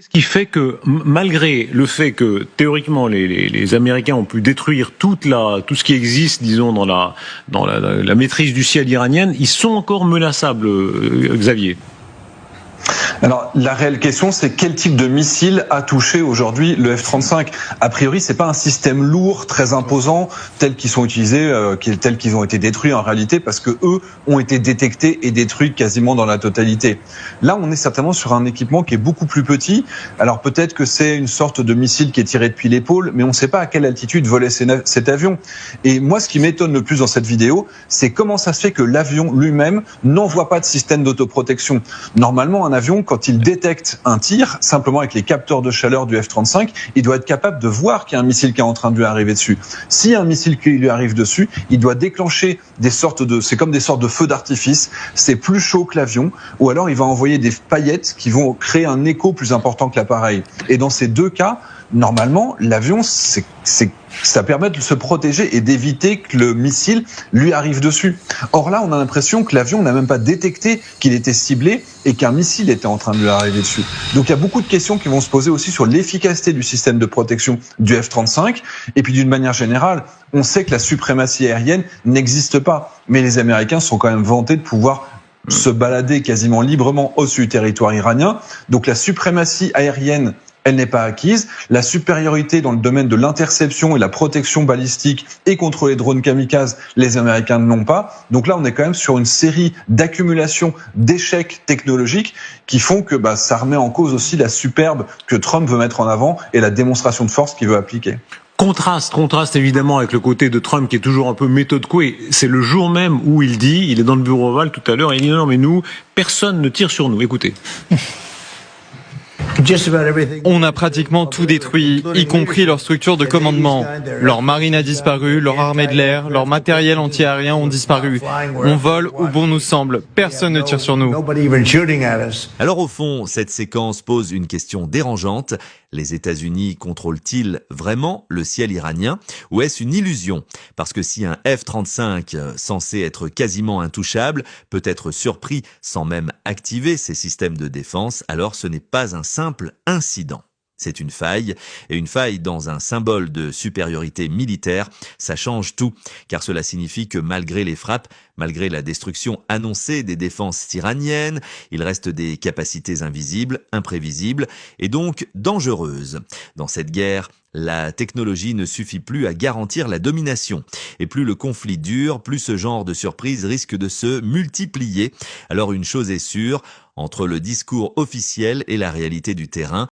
Qu'est-ce qui fait que, malgré le fait que théoriquement les Américains ont pu détruire tout ce qui existe, disons, dans la maîtrise du ciel iranienne, ils sont encore menaçables, Xavier? Alors, la réelle question, c'est quel type de missile a touché aujourd'hui le F-35 ? A priori, c'est pas un système lourd, très imposant, tels qu'ils sont utilisés, tels qu'ils ont été détruits en réalité, parce que eux ont été détectés et détruits quasiment dans la totalité. Là, on est certainement sur un équipement qui est beaucoup plus petit. Alors, peut-être que c'est une sorte de missile qui est tiré depuis l'épaule, mais on ne sait pas à quelle altitude volait cet avion. Et moi, ce qui m'étonne le plus dans cette vidéo, c'est comment ça se fait que l'avion lui-même n'envoie pas de système d'autoprotection. Normalement, un avion, quand il détecte un tir, simplement avec les capteurs de chaleur du F-35, il doit être capable de voir qu'il y a un missile qui est en train de lui arriver dessus. S'il y a un missile qui lui arrive dessus, il doit déclencher c'est comme des sortes de feux d'artifice, c'est plus chaud que l'avion, ou alors il va envoyer des paillettes qui vont créer un écho plus important que l'appareil. Et dans ces deux cas, normalement, l'avion, ça permet de se protéger et d'éviter que le missile lui arrive dessus. Or là, on a l'impression que l'avion n'a même pas détecté qu'il était ciblé et qu'un missile était en train de lui arriver dessus. Donc il y a beaucoup de questions qui vont se poser aussi sur l'efficacité du système de protection du F-35. Et puis d'une manière générale, on sait que la suprématie aérienne n'existe pas. Mais les Américains sont quand même vantés de pouvoir se balader quasiment librement au-dessus du territoire iranien. Donc la suprématie aérienne, elle n'est pas acquise. La supériorité dans le domaine de l'interception et la protection balistique et contre les drones kamikazes, les Américains ne l'ont pas. Donc là, on est quand même sur une série d'accumulations d'échecs technologiques qui font que ça remet en cause aussi la superbe que Trump veut mettre en avant et la démonstration de force qu'il veut appliquer. Contraste évidemment avec le côté de Trump qui est toujours un peu méthode couée. C'est le jour même où il est dans le bureau ovale tout à l'heure et il dit non mais nous, personne ne tire sur nous. Écoutez. On a pratiquement tout détruit, y compris leur structure de commandement. Leur marine a disparu, leur armée de l'air, leur matériel anti-aérien ont disparu. On vole où bon nous semble, personne ne tire sur nous. Alors au fond, cette séquence pose une question dérangeante. Les États-Unis contrôlent-ils vraiment le ciel iranien ou est-ce une illusion? Parce que si un F-35 censé être quasiment intouchable peut être surpris sans même activer ses systèmes de défense, alors ce n'est pas un simple incident. C'est une faille, et une faille dans un symbole de supériorité militaire, ça change tout, car cela signifie que malgré les frappes, malgré la destruction annoncée des défenses iraniennes, il reste des capacités invisibles, imprévisibles, et donc dangereuses. Dans cette guerre, la technologie ne suffit plus à garantir la domination. Et plus le conflit dure, plus ce genre de surprise risque de se multiplier. Alors une chose est sûre, entre le discours officiel et la réalité du terrain,